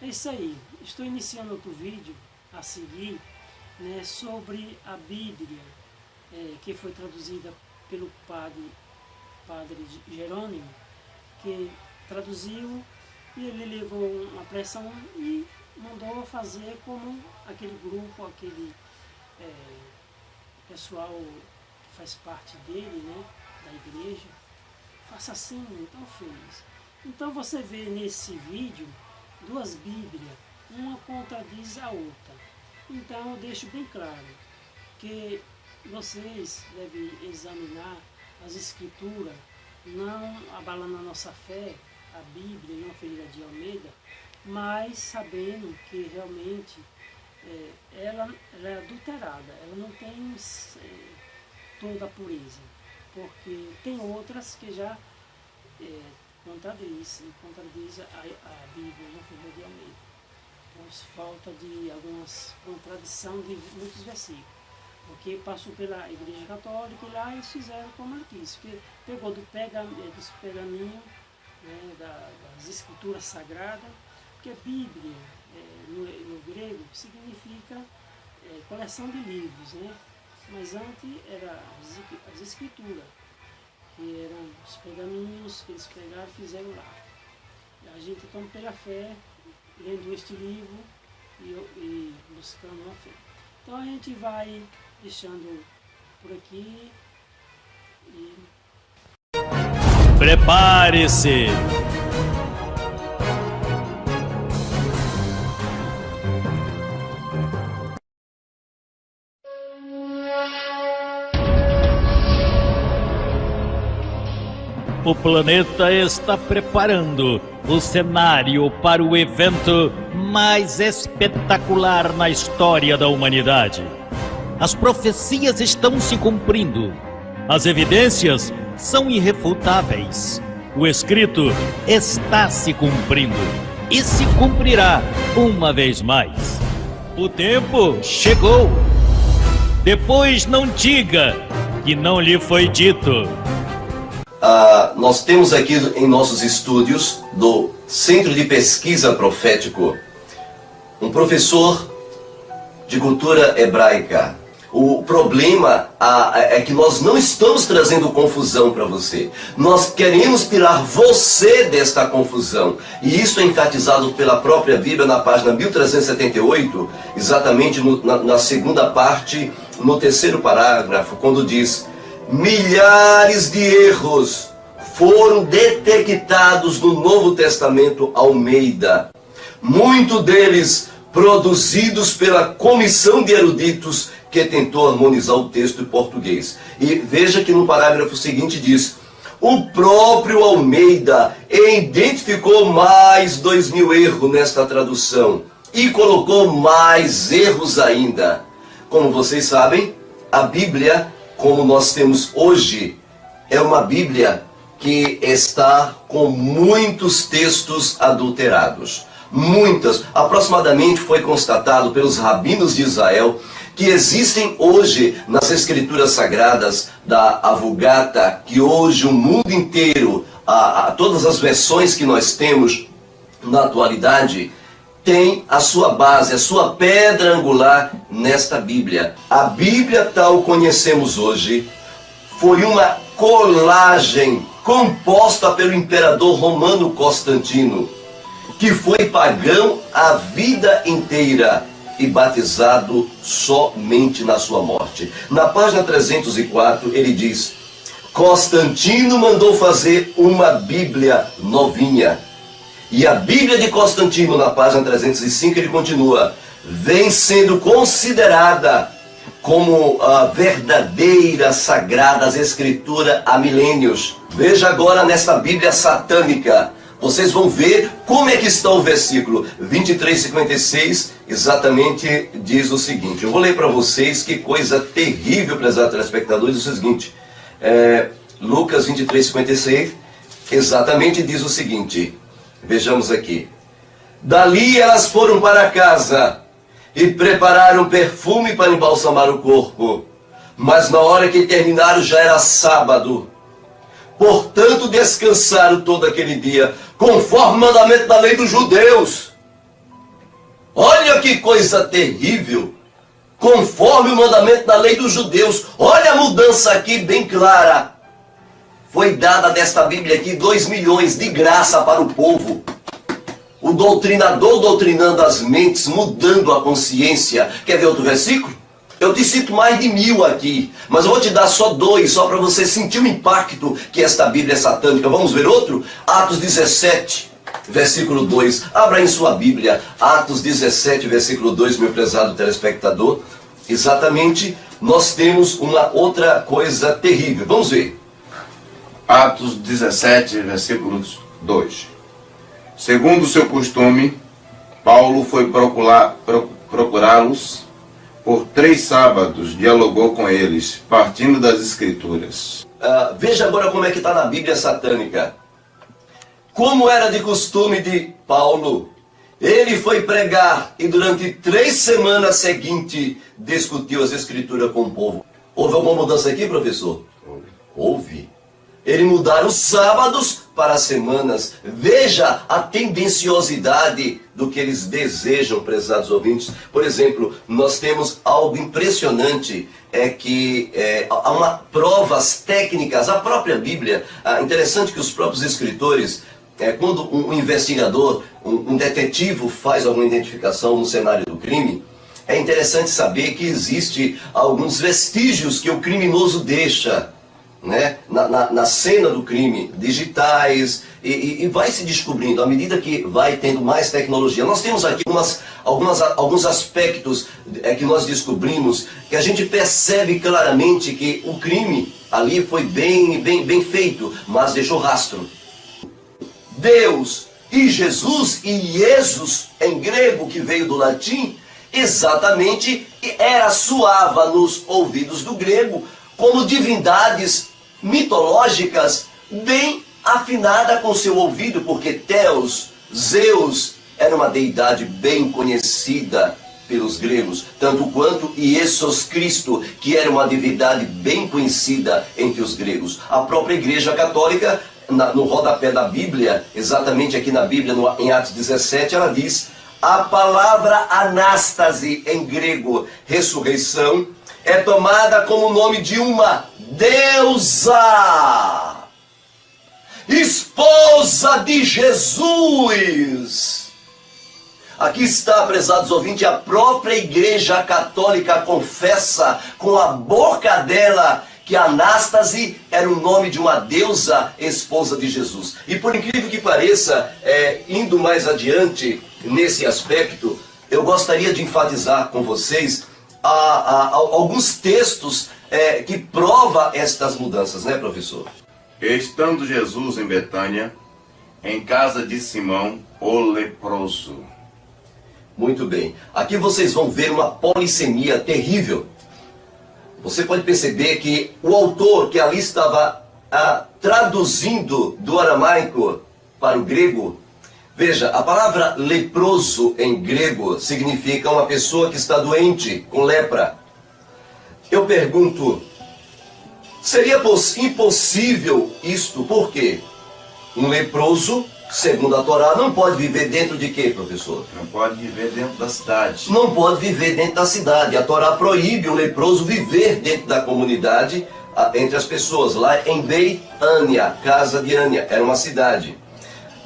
É isso aí. Estou iniciando outro vídeo a seguir, né, sobre a Bíblia, que foi traduzida pelo padre Jerônimo, que traduziu e ele levou uma pressão e mandou fazer como aquele grupo, aquele pessoal que faz parte dele, né, da igreja. Faça assim, então fez. Então você vê nesse vídeo duas Bíblias, uma contradiz a outra. Então eu deixo bem claro que vocês devem examinar as Escrituras, não abalando a nossa fé, a Bíblia e não Ferreira de Almeida, mas sabendo que realmente ela é adulterada, ela não tem toda a pureza, porque tem outras que já contradiz a Bíblia não Ferreira de Almeida. Por falta de algumas contradições de muitos versículos. Porque passou pela Igreja Católica e lá eles fizeram como ele quis, que pegou dos pergaminhos, né, das Escrituras Sagradas, porque Bíblia, no grego, significa coleção de livros, né? Mas antes era as Escrituras, que eram os pergaminhos que eles pegaram e fizeram lá. E a gente toma pela fé, lendo este livro e buscando a fé. Então a gente vai deixando por aqui e... Prepare-se! O planeta está preparando o cenário para o evento mais espetacular na história da humanidade. As profecias estão se cumprindo. As evidências são irrefutáveis. O escrito está se cumprindo e se cumprirá uma vez mais. O tempo chegou. Depois não diga que não lhe foi dito. Nós temos aqui em nossos estúdios do Centro de Pesquisa Profético um professor de cultura hebraica. O problema é que nós não estamos trazendo confusão para você. Nós queremos tirar você desta confusão. E isso é enfatizado pela própria Bíblia na página 1378, exatamente na segunda parte, no terceiro parágrafo, quando diz: milhares de erros foram detectados no Novo Testamento Almeida. Muitos deles produzidos pela comissão de eruditos que tentou harmonizar o texto em português. E veja que no parágrafo seguinte diz: o próprio Almeida identificou mais 2000 erros nesta tradução e colocou mais erros ainda. Como vocês sabem, a Bíblia, como nós temos hoje, é uma Bíblia que está com muitos textos adulterados. Aproximadamente foi constatado pelos rabinos de Israel que existem hoje nas Escrituras Sagradas da Vulgata, que hoje o mundo inteiro, todas as versões que nós temos na atualidade, tem a sua base, a sua pedra angular nesta Bíblia. A Bíblia tal conhecemos hoje foi uma colagem composta pelo imperador romano Constantino, que foi pagão a vida inteira e batizado somente na sua morte. Na página 304 ele diz: Constantino mandou fazer uma Bíblia novinha. E a Bíblia de Constantino, na página 305, ele continua: vem sendo considerada como a verdadeira Sagrada Escritura há milênios. Veja agora nesta Bíblia satânica. Vocês vão ver como é que está o versículo 23:56, exatamente diz o seguinte. Eu vou ler para vocês, que coisa terrível, prezados telespectadores, o seguinte. Lucas 23:56, exatamente diz o seguinte. Vejamos aqui. Dali elas foram para casa e prepararam perfume para embalsamar o corpo. Mas na hora que terminaram já era sábado. Portanto descansaram todo aquele dia, conforme o mandamento da lei dos judeus. Olha que coisa terrível! Conforme o mandamento da lei dos judeus, olha a mudança aqui bem clara. Foi dada desta Bíblia aqui 2 milhões de graça para o povo. O doutrinador doutrinando as mentes, mudando a consciência. Quer ver outro versículo? Eu te cito mais de 1000 aqui, mas eu vou te dar só 2, só para você sentir o impacto que esta Bíblia é satânica. Vamos ver outro? Atos 17, versículo 2. Abra em sua Bíblia, Atos 17, versículo 2, meu prezado telespectador. Exatamente, nós temos uma outra coisa terrível. Vamos ver. Atos 17, versículo 2. Segundo o seu costume, Paulo foi procurá-los. Por 3 sábados dialogou com eles, partindo das Escrituras. Veja agora como é que está na Bíblia satânica. Como era de costume de Paulo, ele foi pregar e durante 3 semanas seguintes discutiu as Escrituras com o povo. Houve alguma mudança aqui, professor? Houve. Ele mudaram os sábados para semanas. Veja a tendenciosidade do que eles desejam, prezados ouvintes. Por exemplo, nós temos algo impressionante, há provas técnicas, a própria Bíblia. Interessante que os próprios escritores, quando um investigador, um detetive faz alguma identificação no cenário do crime, é interessante saber que existe alguns vestígios que o criminoso deixa, né, na cena do crime, digitais, e vai se descobrindo à medida que vai tendo mais tecnologia. Nós temos aqui alguns aspectos que nós descobrimos, que a gente percebe claramente que o crime ali foi bem feito, mas deixou rastro. Deus e Jesus, e Jesus em grego, que veio do latim, exatamente soava nos ouvidos do grego como divindades mitológicas bem afinada com seu ouvido, porque Theos, Zeus, era uma deidade bem conhecida pelos gregos, tanto quanto Iesus Cristo, que era uma divindade bem conhecida entre os gregos. A própria Igreja Católica, no rodapé da Bíblia, exatamente aqui na Bíblia, em Atos 17, ela diz: a palavra anástase, em grego, ressurreição, é tomada como nome de uma deusa, esposa de Jesus. Aqui está, prezados ouvintes, a própria Igreja Católica confessa com a boca dela que Anástase era o nome de uma deusa, esposa de Jesus. E por incrível que pareça, indo mais adiante nesse aspecto, eu gostaria de enfatizar com vocês alguns textos que provam estas mudanças, né, professor? Estando Jesus em Betânia, em casa de Simão, o leproso. Muito bem. Aqui vocês vão ver uma polissemia terrível. Você pode perceber que o autor que ali estava traduzindo do aramaico para o grego, veja, a palavra leproso em grego significa uma pessoa que está doente, com lepra. Eu pergunto, seria impossível isto? Por quê? Um leproso, segundo a Torá, não pode viver dentro de quê, professor? Não pode viver dentro da cidade. Não pode viver dentro da cidade. A Torá proíbe o leproso viver dentro da comunidade, entre as pessoas. Lá em Betânia, casa de Ânia, era uma cidade.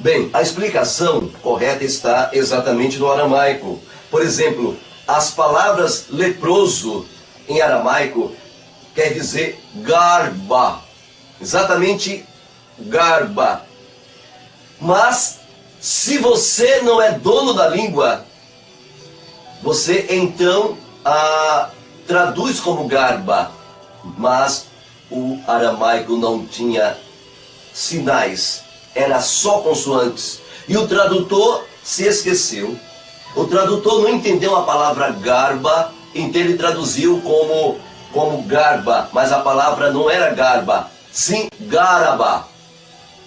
Bem, a explicação correta está exatamente no aramaico. Por exemplo, as palavras leproso em aramaico quer dizer garba. Exatamente garba. Mas, se você não é dono da língua, você então traduz como garba. Mas o aramaico não tinha sinais, era só consoantes. E o tradutor se esqueceu. O tradutor não entendeu a palavra garba, então ele traduziu como garba, mas a palavra não era garba, sim garaba.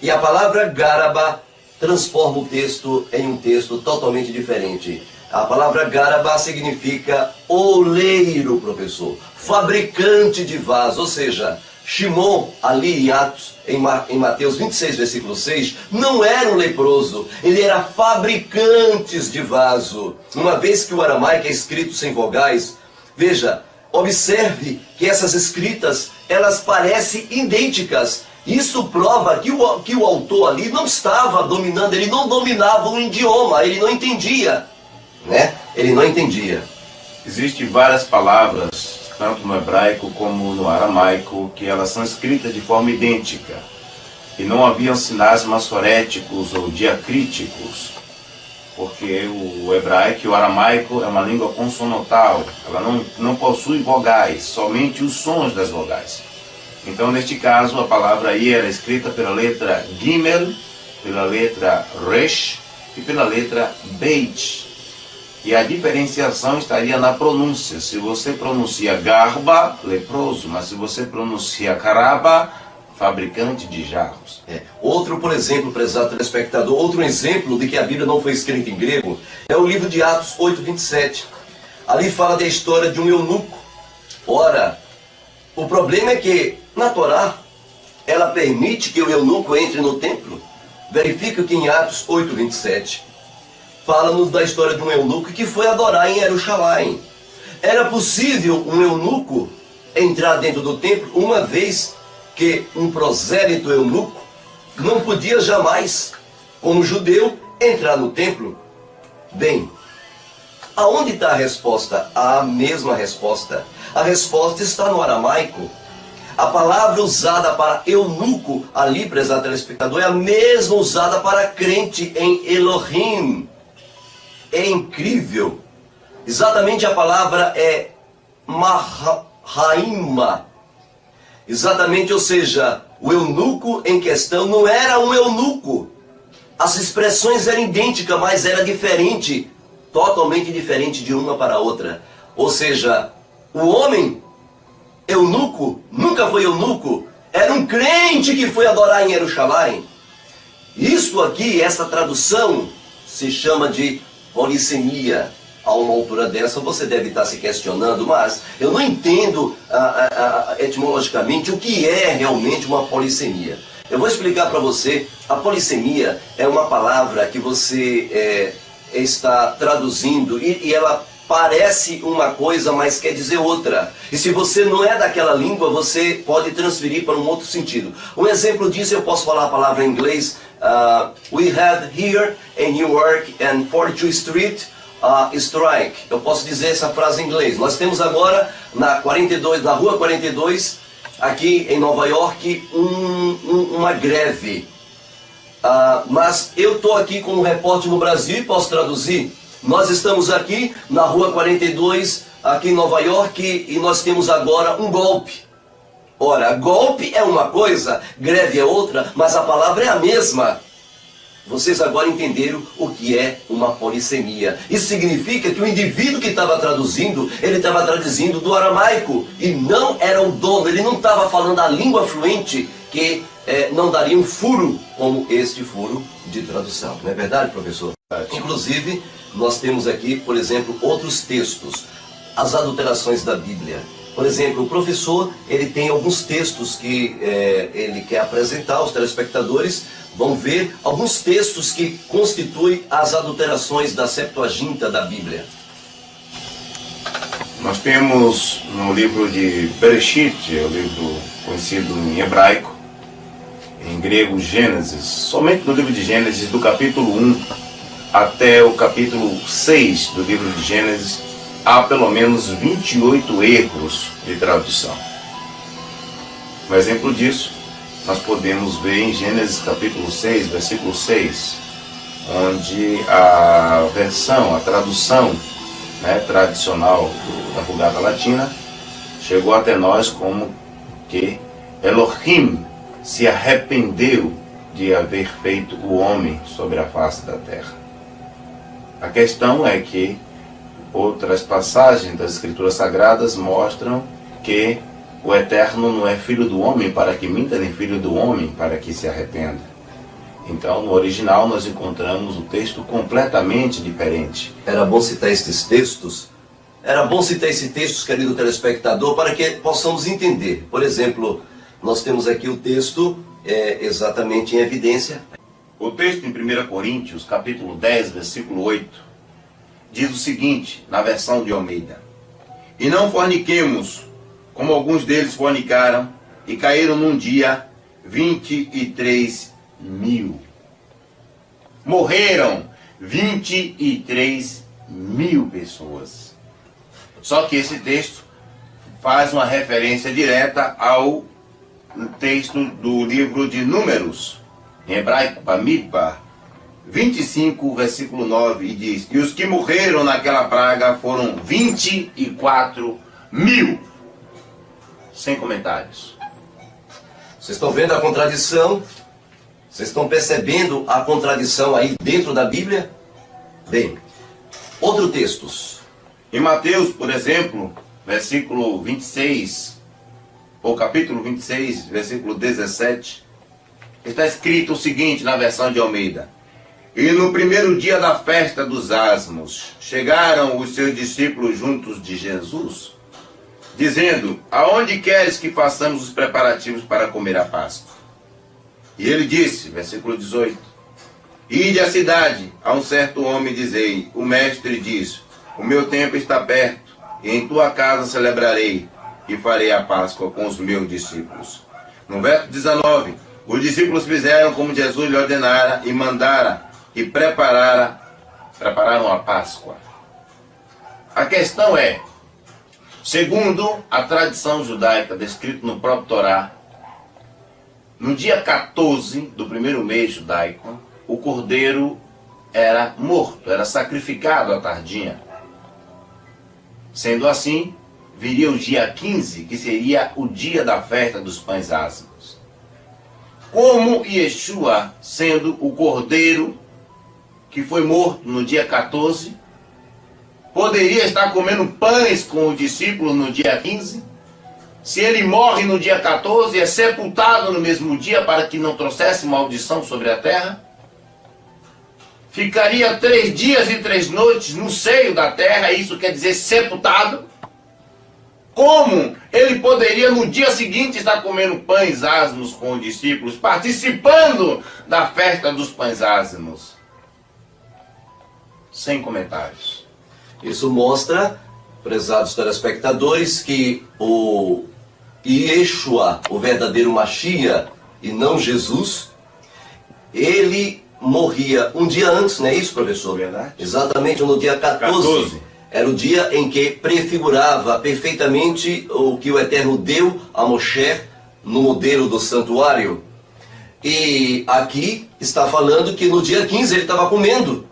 E a palavra garaba transforma o texto em um texto totalmente diferente. A palavra garaba significa oleiro, professor, fabricante de vaso, ou seja, Shimon, ali em Atos, em Mateus 26, versículo 6, não era um leproso, ele era fabricante de vaso. Uma vez que o aramaico é escrito sem vogais, veja, observe que essas escritas, elas parecem idênticas. Isso prova que o autor ali não estava dominando, ele não dominava o idioma, ele não entendia, né? Ele não entendia. Existem várias palavras, tanto no hebraico como no aramaico, que elas são escritas de forma idêntica. E não haviam sinais massoréticos ou diacríticos, porque o hebraico e o aramaico é uma língua consonantal, ela não possui vogais, somente os sons das vogais. Então, neste caso, a palavra aí era escrita pela letra Gimel, pela letra Resh e pela letra Beit. E a diferenciação estaria na pronúncia. Se você pronuncia garba, leproso, mas se você pronuncia caraba, fabricante de jarros. Outro, por exemplo, prezado telespectador, outro exemplo de que a Bíblia não foi escrita em grego, é o livro de Atos 8:27. Ali fala da história de um eunuco. Ora, o problema é que, na Torá, ela permite que o eunuco entre no templo. Verifica que em Atos 8:27, fala-nos da história de um eunuco que foi adorar em Jerusalém. Era possível um eunuco entrar dentro do templo, uma vez que um prosélito eunuco não podia jamais, como judeu, entrar no templo. Bem, aonde está a resposta? A mesma resposta. A resposta está no aramaico. A palavra usada para eunuco, ali, prezado telespectador, é a mesma usada para crente em Elohim. É incrível. Exatamente a palavra é Mahaima. Exatamente, ou seja, o eunuco em questão não era um eunuco. As expressões eram idênticas, mas era diferente, totalmente diferente de uma para a outra. Ou seja, o homem eunuco nunca foi eunuco, era um crente que foi adorar em Jerusalém. Isso aqui, essa tradução, se chama de polissemia. A uma altura dessa você deve estar se questionando, mas eu não entendo etimologicamente o que é realmente uma polissemia. Eu vou explicar para você. A polissemia é uma palavra que você está traduzindo e ela parece uma coisa, mas quer dizer outra. E se você não é daquela língua, você pode transferir para um outro sentido. Um exemplo disso, eu posso falar a palavra em inglês. We had here in Newark and 42th Street strike. Eu posso dizer essa frase em inglês. Nós temos agora na rua 42, aqui em Nova York, uma greve. Mas eu estou aqui como repórter no Brasil e posso traduzir. Nós estamos aqui na rua 42, aqui em Nova York, e nós temos agora um golpe. Ora, golpe é uma coisa, greve é outra, mas a palavra é a mesma. Vocês agora entenderam o que é uma polissemia. Isso significa que o indivíduo que estava traduzindo, ele estava traduzindo do aramaico, e não era o dono, ele não estava falando a língua fluente, que não daria um furo como este furo de tradução. Não é verdade, professor? Inclusive, nós temos aqui, por exemplo, outros textos, as adulterações da Bíblia. Por exemplo, o professor, ele tem alguns textos que ele quer apresentar aos telespectadores. Vão ver alguns textos que constituem as adulterações da Septuaginta da Bíblia. Nós temos no livro de Bereshit, o livro conhecido em hebraico, em grego Gênesis, somente no livro de Gênesis, do capítulo 1 até o capítulo 6 do livro de Gênesis, há pelo menos 28 erros de tradução. Um exemplo disso nós podemos ver em Gênesis capítulo 6, versículo 6, onde a versão, a tradução tradicional da Vulgata Latina chegou até nós como que Elohim se arrependeu de haver feito o homem sobre a face da terra. A questão é que outras passagens das Escrituras Sagradas mostram que o Eterno não é filho do homem para que minta, nem filho do homem para que se arrependa. Então, no original, nós encontramos o texto completamente diferente. Era bom citar esses textos? Era bom citar esses textos, querido telespectador, para que possamos entender. Por exemplo, nós temos aqui o texto exatamente em evidência. O texto em 1 Coríntios, capítulo 10, versículo 8, diz o seguinte, na versão de Almeida: E não forniquemos, como alguns deles fornicaram, e caíram num dia 23 mil. Morreram 23 mil pessoas. Só que esse texto faz uma referência direta ao texto do livro de Números, em hebraico, Bamidbar, 25, versículo 9, e diz: E os que morreram naquela praga foram 24 mil. Sem comentários. Vocês estão vendo a contradição? Vocês estão percebendo a contradição aí dentro da Bíblia? Bem, outros textos. Em Mateus, por exemplo, versículo 26, ou capítulo 26, versículo 17, está escrito o seguinte na versão de Almeida: E no primeiro dia da festa dos Asmos, chegaram os seus discípulos juntos de Jesus, dizendo: Aonde queres que façamos os preparativos para comer a Páscoa? E ele disse, versículo 18: Ide à cidade, a um certo homem dizei: O mestre diz: O meu tempo está perto, e em tua casa celebrarei, e farei a Páscoa com os meus discípulos. No verso 19, os discípulos fizeram como Jesus lhe ordenara, e mandara, e prepararam a Páscoa. A questão é, segundo a tradição judaica descrita no próprio Torá, no dia 14 do primeiro mês judaico, o cordeiro era morto, era sacrificado à tardinha. Sendo assim, viria o dia 15, que seria o dia da festa dos pães ázimos. Como Yeshua, sendo o cordeiro que foi morto no dia 14, poderia estar comendo pães com os discípulos no dia 15? Se ele morre no dia 14 e é sepultado no mesmo dia para que não trouxesse maldição sobre a terra? Ficaria 3 dias e 3 noites no seio da terra, isso quer dizer sepultado? Como ele poderia no dia seguinte estar comendo pães ázimos com os discípulos, participando da festa dos pães ázimos? Sem comentários. Isso mostra, prezados telespectadores, que o Yeshua, o verdadeiro Mashiach, e não Jesus, ele morria um dia antes, não é isso, professor? Verdade. Exatamente, no dia 14. Era o dia em que prefigurava perfeitamente o que o Eterno deu a Moshe no modelo do santuário. E aqui está falando que no dia 15 ele estava comendo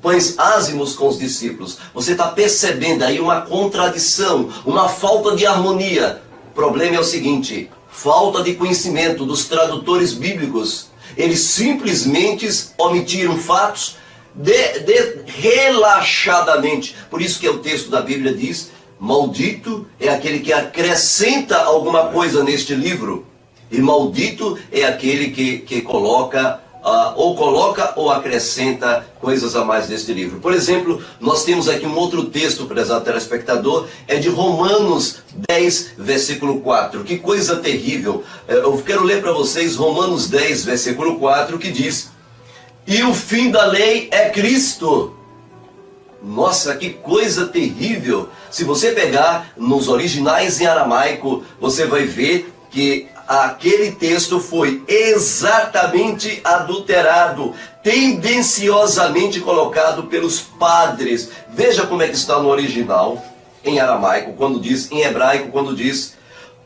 pães ázimos com os discípulos. Você está percebendo aí uma contradição, uma falta de harmonia. O problema é o seguinte: falta de conhecimento dos tradutores bíblicos. Eles simplesmente omitiram fatos relaxadamente. Por isso que o texto da Bíblia diz: maldito é aquele que acrescenta alguma coisa neste livro, e maldito é aquele que coloca ou acrescenta coisas a mais neste livro. Por exemplo, nós temos aqui um outro texto, prezado telespectador, é de Romanos 10, versículo 4. Que coisa terrível! Eu quero ler para vocês Romanos 10, versículo 4, que diz: E o fim da lei é Cristo. Nossa, que coisa terrível! Se você pegar nos originais em aramaico, você vai ver que aquele texto foi exatamente adulterado, tendenciosamente colocado pelos padres. Veja como é que está no original, em aramaico, quando diz, em hebraico, quando diz: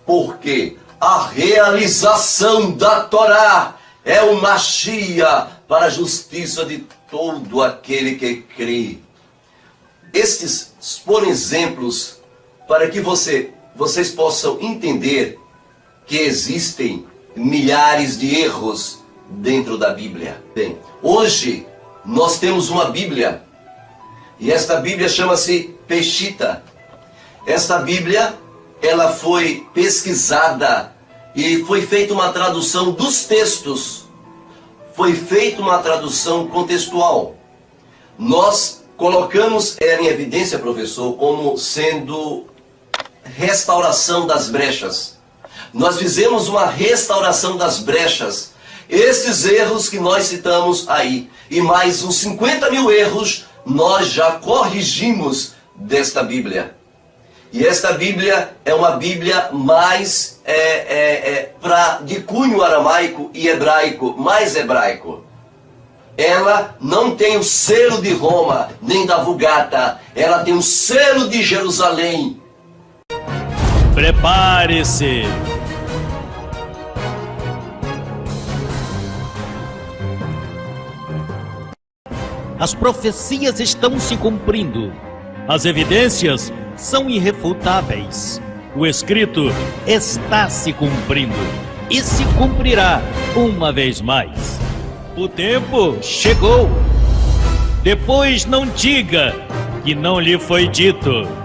porque a realização da Torá é o Mashiach para a justiça de todo aquele que crê. Estes foram exemplos para que vocês possam entender que existem milhares de erros dentro da Bíblia. Bem, hoje nós temos uma Bíblia, e esta Bíblia chama-se Peshitta. Esta Bíblia, ela foi pesquisada e foi feita uma tradução dos textos. Foi feita uma tradução contextual. Nós colocamos ela em evidência, professor, como sendo restauração das brechas. Nós fizemos uma restauração das brechas. Esses erros que nós citamos aí, e mais uns 50 mil erros, nós já corrigimos desta Bíblia. E esta Bíblia é uma Bíblia mais de cunho aramaico e hebraico, mais hebraico. Ela não tem o selo de Roma, nem da Vulgata. Ela tem o selo de Jerusalém. Prepare-se! As profecias estão se cumprindo. As evidências são irrefutáveis. O escrito está se cumprindo e se cumprirá uma vez mais. O tempo chegou. Depois não diga que não lhe foi dito.